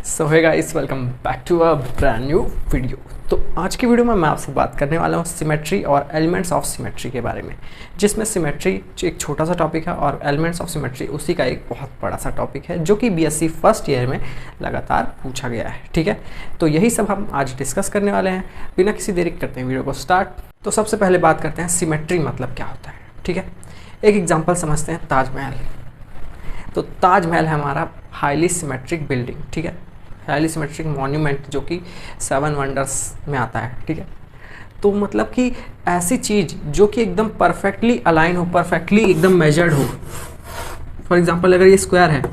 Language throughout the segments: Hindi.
So hey guys, welcome back to a brand new video. तो आज की वीडियो में मैं आपसे बात करने वाला हूँ सिमेट्री और एलिमेंट्स ऑफ सिमेट्री के बारे में, जिसमें सिमेट्री एक छोटा सा टॉपिक है और एलिमेंट्स ऑफ सिमेट्री उसी का एक बहुत बड़ा सा टॉपिक है, जो कि बीएससी फर्स्ट ईयर में लगातार पूछा गया है। ठीक है, तो यही सब हम आज डिस्कस करने वाले हैं। बिना किसी देरी करते हैं वीडियो को स्टार्ट। तो सबसे पहले बात करते हैं सिमेट्री मतलब क्या होता है। ठीक है, एक एग्जाम्पल समझते हैं, ताजमहल। तो ताजमहल है हमारा हाईली सिमेट्रिक बिल्डिंग। ठीक है, हाईली सिमेट्रिक मॉन्यूमेंट, जो कि 7 वंडर्स में आता है। ठीक है, तो मतलब कि ऐसी चीज़ जो कि एकदम परफेक्टली अलाइन हो, परफेक्टली एकदम मेजर्ड हो। फॉर एग्जांपल, अगर ये स्क्वायर है,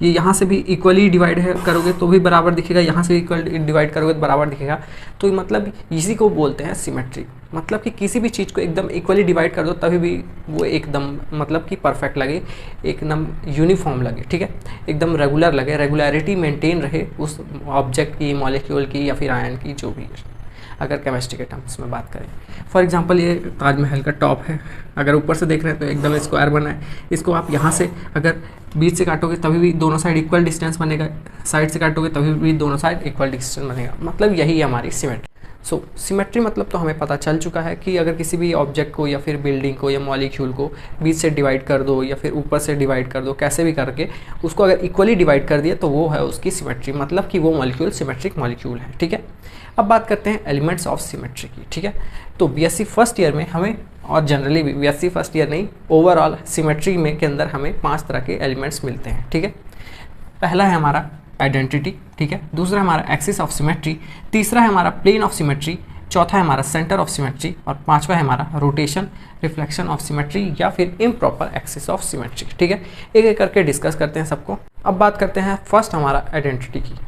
ये यहाँ से भी इक्वली डिवाइड करोगे तो भी बराबर दिखेगा, यहाँ से भी इक्वल डिवाइड करोगे तो बराबर दिखेगा। तो मतलब इसी को बोलते हैं सिमेट्री। मतलब कि किसी भी चीज़ को एकदम इक्वली डिवाइड कर दो तभी भी वो एकदम मतलब कि परफेक्ट लगे, एकदम यूनिफॉर्म लगे। ठीक है, एकदम रेगुलर लगे, रेगुलरिटी मेंटेन रहे उस ऑब्जेक्ट की, मॉलिक्यूल की या फिर आयन की, जो भी है। अगर केमिस्ट्री के टर्म्स में बात करें, फॉर एग्जांपल ये ताजमहल का टॉप है। अगर ऊपर से देख रहे हैं तो एकदम स्क्वायर बना है। इसको आप यहाँ से अगर बीच से काटोगे तभी भी दोनों साइड इक्वल डिस्टेंस बनेगा, साइड से काटोगे तभी भी दोनों साइड इक्वल डिस्टेंस बनेगा। मतलब यही है हमारी सिमेट्री। सो सिमेट्री मतलब तो हमें पता चल चुका है कि अगर किसी भी ऑब्जेक्ट को या फिर बिल्डिंग को या मॉलिक्यूल को बीच से डिवाइड कर दो या फिर ऊपर से डिवाइड कर दो, कैसे भी करके उसको अगर इक्वली डिवाइड कर दिया तो वो है उसकी सिमेट्री, मतलब कि वो मॉलिक्यूल सिमेट्रिक मॉलिक्यूल है। ठीक है, अब बात करते हैं एलिमेंट्स ऑफ सिमेट्री की। ठीक है, तो बीएससी फर्स्ट ईयर में हमें, और जनरली भी बीएससी फर्स्ट ईयर नहीं, ओवरऑल सिमेट्री में के अंदर हमें 5 तरह के एलिमेंट्स मिलते हैं। ठीक है, पहला है हमारा आइडेंटिटी। ठीक है, दूसरा है हमारा एक्सिस ऑफ सिमेट्री, तीसरा है हमारा प्लेन ऑफ सिमेट्री, चौथा है हमारा सेंटर ऑफ सिमेट्री और पांचवा है हमारा रोटेशन, रिफ्लेक्शन ऑफ सिमेट्री या फिर इम्प्रॉपर एक्सिस ऑफ सिमेट्री। ठीक है, एक एक करके डिस्कस करते हैं सबको। अब बात करते हैं फर्स्ट हमारा आइडेंटिटी की।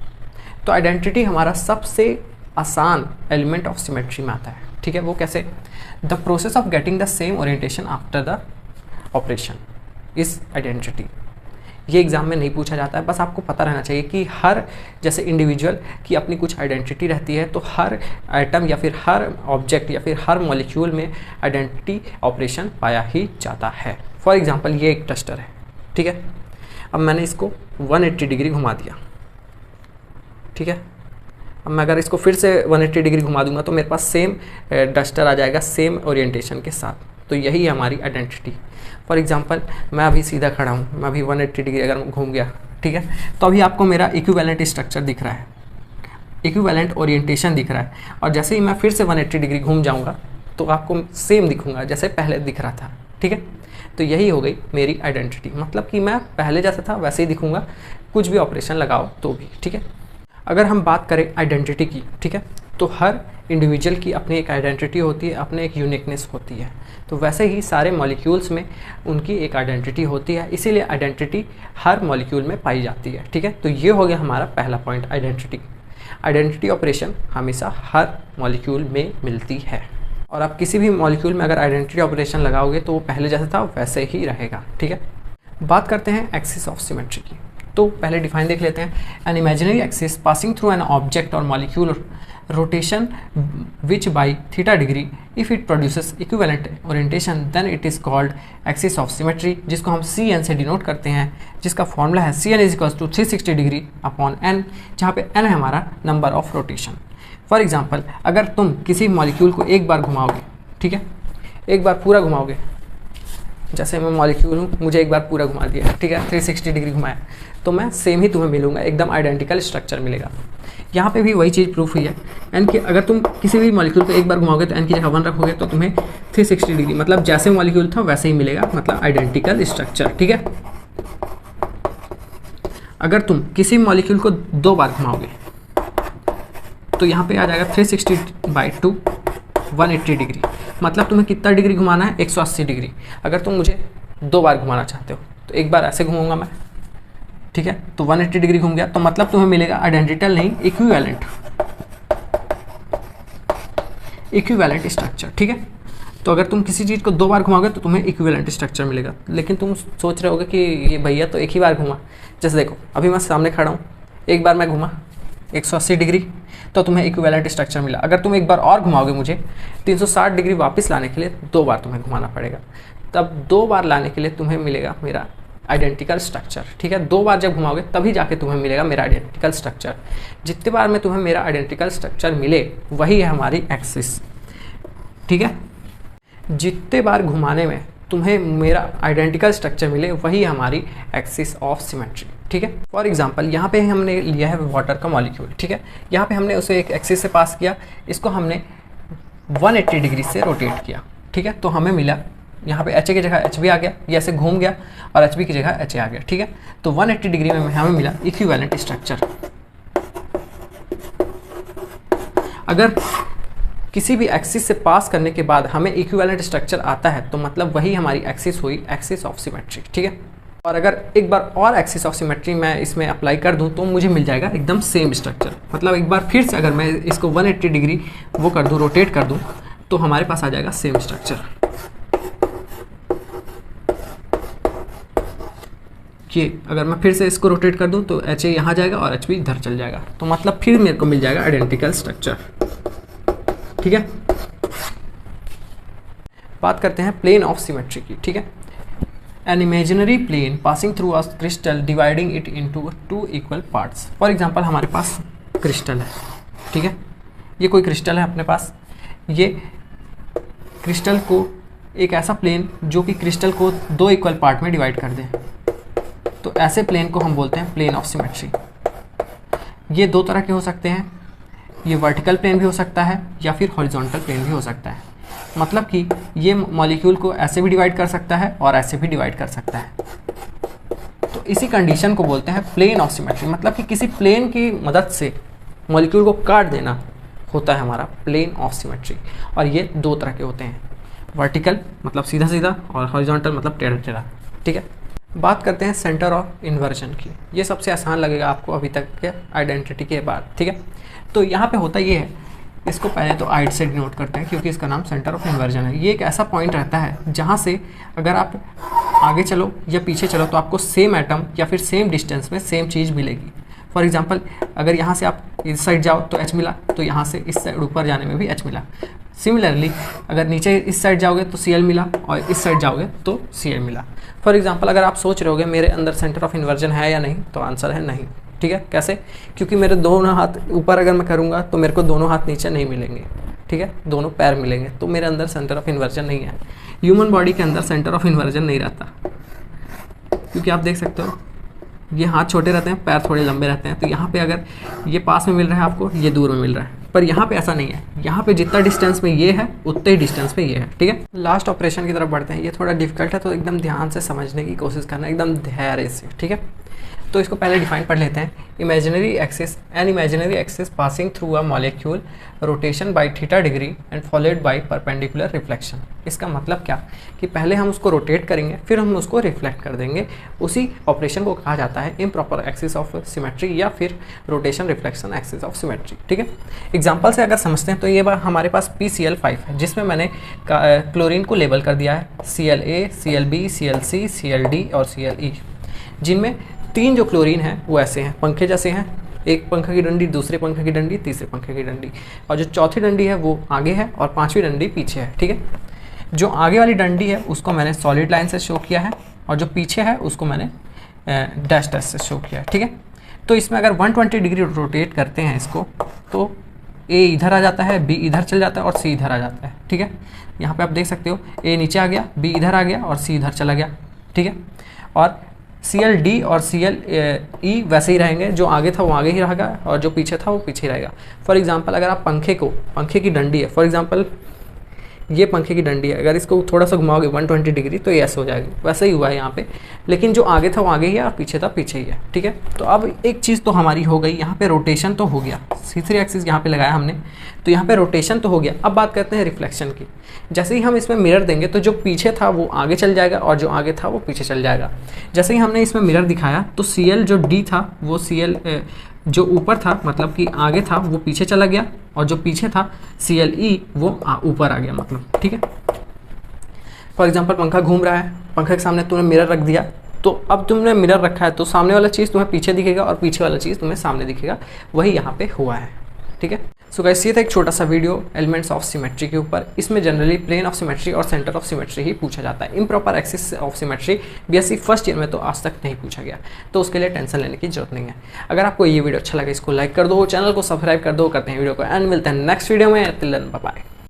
तो आइडेंटिटी हमारा सबसे आसान एलिमेंट ऑफ सिमेट्री में आता है। ठीक है, वो कैसे? The process of getting the same orientation after the operation is identity. ये एग्जाम में नहीं पूछा जाता है, बस आपको पता रहना चाहिए कि हर, जैसे इंडिविजुअल की अपनी कुछ आइडेंटिटी रहती है, तो हर आइटम या फिर हर ऑब्जेक्ट या फिर हर मॉलिक्यूल में आइडेंटिटी ऑपरेशन पाया ही जाता है। फॉर एग्जांपल, ये एक डस्टर है। ठीक है, अब मैंने इसको 180 डिग्री घुमा दिया। ठीक है, अब मैं अगर इसको फिर से 180 डिग्री घुमा दूंगा तो मेरे पास सेम डस्टर आ जाएगा, सेम ओरिएंटेशन के साथ। तो यही है हमारी आइडेंटिटी। फॉर एग्जांपल, मैं अभी सीधा खड़ा हूँ, मैं अभी 180 डिग्री अगर घूम गया, ठीक है, तो अभी आपको मेरा इक्विवेलेंट स्ट्रक्चर दिख रहा है, इक्विवेलेंट ओरिएंटेशन दिख रहा है। और जैसे ही मैं फिर से 180 डिग्री घूम जाऊँगा तो आपको सेम दिखूंगा जैसे पहले दिख रहा था। ठीक है, तो यही हो गई मेरी आइडेंटिटी, मतलब कि मैं पहले जैसा था वैसे ही दिखूंगा, कुछ भी ऑपरेशन लगाओ तो भी। ठीक है, अगर हम बात करें आइडेंटिटी की, ठीक है, तो हर इंडिविजुअल की अपनी एक आइडेंटिटी होती है, अपने एक यूनिकनेस होती है। तो वैसे ही सारे मॉलिक्यूल्स में उनकी एक आइडेंटिटी होती है, इसीलिए आइडेंटिटी हर मॉलिक्यूल में पाई जाती है। ठीक है, तो ये हो गया हमारा पहला पॉइंट, आइडेंटिटी। आइडेंटिटी ऑपरेशन हमेशा हर मॉलिक्यूल में मिलती है, और आप किसी भी मॉलिक्यूल में अगर आइडेंटिटी ऑपरेशन लगाओगे तो वो पहले जैसा था वैसे ही रहेगा। ठीक है, बात करते हैं एक्सिस ऑफ सिमेट्री की। तो पहले डिफाइन देख लेते हैं। An imaginary axis passing through an object और molecule rotation which by theta degree, if it produces equivalent orientation then it is called axis of symmetry, जिसको हम सी एन से डिनोट करते हैं, जिसका फॉर्मूला है C N is equals to 360 degree upon N, जहाँ पे एन है हमारा number of rotation. For example, अगर तुम किसी मॉलिक्यूल को एक बार घुमाओगे, ठीक है, एक बार पूरा घुमाओगे, जैसे मैं मॉलिक्यूल हूँ, मुझे एक बार पूरा घुमा दिया, ठीक है, 360 डिग्री घुमाया, तो मैं सेम ही तुम्हें मिलूंगा, एकदम आइडेंटिकल स्ट्रक्चर मिलेगा। यहाँ पे भी वही चीज़ प्रूफ हुई है। एन की अगर तुम किसी भी मॉलिक्यूल को एक बार घुमाओगे तो एन की जगह 1 रखोगे तो तुम्हें 360 डिग्री, मतलब जैसे मॉलिक्यूल था वैसे ही मिलेगा, मतलब आइडेंटिकल स्ट्रक्चर। ठीक है, अगर तुम किसी मॉलिक्यूल को 2 बार घुमाओगे तो यहाँ पे आ जाएगा 360/2 180 डिग्री, मतलब तुम्हें कितना डिग्री घुमाना है? 180 डिग्री। अगर तुम मुझे 2 बार घुमाना चाहते हो तो एक बार ऐसे घूमूंगा मैं, ठीक है, तो 180 डिग्री घूम गया, तो मतलब तुम्हें मिलेगा आइडेंटिकल नहीं, इक्विवेलेंट स्ट्रक्चर। ठीक है, तो अगर तुम किसी चीज़ को 2 बार घुमाओगे तो तुम्हें इक्विवेलेंट स्ट्रक्चर मिलेगा। लेकिन तुम सोच रहे होगे कि ये भैया तो एक ही बार घुमा। जैसे देखो, अभी मैं सामने खड़ा हूँ, एक बार मैं घुमा 180 डिग्री, तो तुम्हें इक्विवेलेंट स्ट्रक्चर मिला। अगर तुम एक बार और घुमाओगे मुझे 360 डिग्री वापस लाने के लिए 2 बार तुम्हें घुमाना पड़ेगा, तब 2 बार लाने के लिए तुम्हें मिलेगा मेरा आइडेंटिकल स्ट्रक्चर। ठीक है, 2 बार जब घुमाओगे तभी जाके तुम्हें मिलेगा मेरा आइडेंटिकल स्ट्रक्चर। जितने बार में तुम्हें मेरा आइडेंटिकल स्ट्रक्चर मिले वही है हमारी एक्सिस। ठीक है, जितने बार घुमाने में तुम्हें मेरा आइडेंटिकल स्ट्रक्चर मिले वही हमारी एक्सिस ऑफ सिमेट्री। ठीक है, फॉर एग्जांपल यहाँ पे हमने लिया है वाटर का मॉलिक्यूल। ठीक है, यहाँ पे हमने उसे एक एक्सिस से पास किया, इसको हमने 180 डिग्री से रोटेट किया। ठीक है, तो हमें मिला यहाँ पे एच की जगह एच बी आ गया, ये ऐसे घूम गया और एच बी की जगह एच ए आ गया। ठीक है, तो 180 डिग्री में हमें मिला इक्विवेलेंट स्ट्रक्चर। अगर किसी भी एक्सिस से पास करने के बाद हमें इक्विवेलेंट स्ट्रक्चर आता है तो मतलब वही हमारी एक्सिस हुई एक्सिस ऑफ सिमेट्री। ठीक है, और अगर एक बार और एक्सिस ऑफ सिमेट्री मैं इसमें अप्लाई कर दूं तो मुझे मिल जाएगा एकदम सेम स्ट्रक्चर। मतलब एक बार फिर से अगर मैं इसको 180 डिग्री वो कर दूं, रोटेट कर दूं, तो हमारे पास आ जाएगा सेम स्ट्रक्चर। ये अगर मैं फिर से इसको रोटेट कर दूं तो एच ए यहाँ जाएगा और एच बी इधर चल जाएगा, तो मतलब फिर मेरे को मिल जाएगा आइडेंटिकल स्ट्रक्चर। ठीक है, बात करते हैं प्लेन ऑफ सिमेट्री की। ठीक है, an imaginary plane passing through a crystal dividing it into 2 equal parts. For example हमारे पास क्रिस्टल है। ठीक है, ये कोई क्रिस्टल है अपने पास, ये क्रिस्टल को एक ऐसा प्लेन जो कि क्रिस्टल को 2 इक्वल पार्ट में डिवाइड कर दे, तो ऐसे प्लेन को हम बोलते हैं प्लेन ऑफ सिमेट्री। ये 2 तरह के हो सकते हैं, ये वर्टिकल प्लेन भी हो सकता है या फिर हॉरिजॉन्टल प्लेन भी हो सकता है। मतलब कि ये मॉलिक्यूल को ऐसे भी डिवाइड कर सकता है और ऐसे भी डिवाइड कर सकता है। तो इसी कंडीशन को बोलते हैं प्लेन ऑफ सिमेट्री। मतलब कि किसी प्लेन की मदद से मॉलिक्यूल को काट देना होता है हमारा प्लेन ऑफ सिमेट्री। और ये 2 तरह के होते हैं, वर्टिकल मतलब सीधा सीधा और हॉरिजॉन्टल मतलब टेढ़ा टेढ़ा। ठीक है, बात करते हैं सेंटर ऑफ इन्वर्जन की। ये सबसे आसान लगेगा आपको अभी तक के आइडेंटिटी के बाद। ठीक है, तो यहाँ पे होता ये है, इसको पहले तो आइट से डिनोट करते हैं क्योंकि इसका नाम सेंटर ऑफ इन्वर्जन है। ये एक ऐसा पॉइंट रहता है जहाँ से अगर आप आगे चलो या पीछे चलो तो आपको सेम एटम या फिर सेम डिस्टेंस में सेम चीज़ मिलेगी। फॉर एग्जांपल अगर यहाँ से आप इस साइड जाओ तो एच मिला, तो यहाँ से इस साइड ऊपर जाने में भी एच मिला। सिमिलरली अगर नीचे इस साइड जाओगे तो Cl मिला और इस साइड जाओगे तो Cl मिला। फॉर एग्जांपल अगर आप सोच रहे होगे मेरे अंदर सेंटर ऑफ इन्वर्जन है या नहीं, तो आंसर है नहीं। ठीक है, कैसे? क्योंकि मेरे दोनों हाथ ऊपर अगर मैं करूँगा तो मेरे को दोनों हाथ नीचे नहीं मिलेंगे। ठीक है, दोनों पैर मिलेंगे, तो मेरे अंदर सेंटर ऑफ इन्वर्जन नहीं है। ह्यूमन बॉडी के अंदर सेंटर ऑफ इन्वर्जन नहीं रहता, क्योंकि आप देख सकते हो ये हाथ छोटे रहते हैं, पैर थोड़े लंबे रहते हैं। तो यहाँ पे अगर ये पास में मिल रहा है आपको, ये दूर में मिल रहा है, पर यहाँ पे ऐसा नहीं है। यहाँ पे जितना डिस्टेंस में ये है उतने ही डिस्टेंस पे ये है। ठीक है, लास्ट ऑपरेशन की तरफ बढ़ते हैं। ये थोड़ा डिफिकल्ट है, तो एकदम ध्यान से समझने की कोशिश करना, एकदम धैर्य से। ठीक है, तो इसको पहले डिफाइन पढ़ लेते हैं। Imaginary axis, N imaginary axis passing through a molecule, rotation by theta degree and followed by perpendicular reflection. इसका मतलब क्या कि पहले हम उसको रोटेट करेंगे, फिर हम उसको रिफ्लेक्ट कर देंगे। उसी ऑपरेशन को कहा जाता है इम्प्रॉपर एक्सिस ऑफ सिमेट्री या फिर rotation reflection axis of symmetry. ठीक है, एग्जाम्पल से अगर समझते हैं तो ये बार हमारे पास PCl5 है, जिसमें मैंने क्लोरीन को लेबल कर दिया है Cla, Clb, Clc, Cld और Cle, जिनमें 3 जो क्लोरीन है वो ऐसे हैं, पंखे जैसे हैं। एक पंखे की डंडी, दूसरे पंखे की डंडी, तीसरे पंखे की डंडी, और जो चौथी डंडी है वो आगे है और 5वीं डंडी पीछे है। ठीक है, जो आगे वाली डंडी है उसको मैंने सॉलिड लाइन से शो किया है और जो पीछे है उसको मैंने डैश डैश से शो किया है। ठीक है, तो इसमें अगर 120 डिग्री रोटेट करते हैं इसको तो A इधर आ जाता है, B इधर चल जाता है और C इधर आ जाता है। ठीक है, यहाँ पे आप देख सकते हो A नीचे आ गया, B इधर आ गया और C इधर चला गया। ठीक है, और Cld और Cle वैसे ही रहेंगे, जो आगे था वो आगे ही रहेगा और जो पीछे था वो पीछे ही रहेगा। फॉर एग्जांपल अगर आप पंखे की डंडी है, फॉर एग्जांपल ये पंखे की डंडी है, अगर इसको थोड़ा सा घुमाओगे 120 डिग्री तो ये ऐसे हो जाएगी। वैसे ही हुआ है यहाँ पे, लेकिन जो आगे था वो आगे ही है और पीछे था पीछे ही है। ठीक है, तो अब एक चीज़ तो हमारी हो गई, यहाँ पे रोटेशन तो हो गया, C3 एक्सिस यहाँ पे लगाया हमने, तो यहाँ पे रोटेशन तो हो गया। अब बात करते हैं रिफ्लेक्शन की। जैसे ही हम इसमें मिरर देंगे तो जो पीछे था वो आगे चल जाएगा और जो आगे था वो पीछे चल जाएगा। जैसे ही हमने इसमें मिरर दिखाया तो Cl जो D था वो Cl जो ऊपर था, मतलब कि आगे था, वो पीछे चला गया और जो पीछे था Cle वो ऊपर आ गया, मतलब। ठीक है, फॉर एग्जांपल पंखा घूम रहा है, पंखे के सामने तूने मिरर रख दिया, तो अब तुमने मिरर रखा है तो सामने वाला चीज़ तुम्हें पीछे दिखेगा और पीछे वाला चीज़ तुम्हें सामने दिखेगा। वही यहाँ पे हुआ है। ठीक है, सो गाइस ये था एक छोटा सा वीडियो एलिमेंट्स ऑफ सिमेट्री के ऊपर। इसमें जनरली प्लेन ऑफ सिमेट्री और सेंटर ऑफ सिमेट्री ही पूछा जाता है। Improper axis of symmetry BSc first year में तो आज तक नहीं पूछा गया, तो उसके लिए टेंशन लेने की जरूरत नहीं है। अगर आपको ये वीडियो अच्छा लगे इसको लाइक कर दो, चैनल को सब्सक्राइब कर दो। करते हैं वीडियो को एंड मिलते हैं नेक्स्ट वीडियो में। Till then bye bye.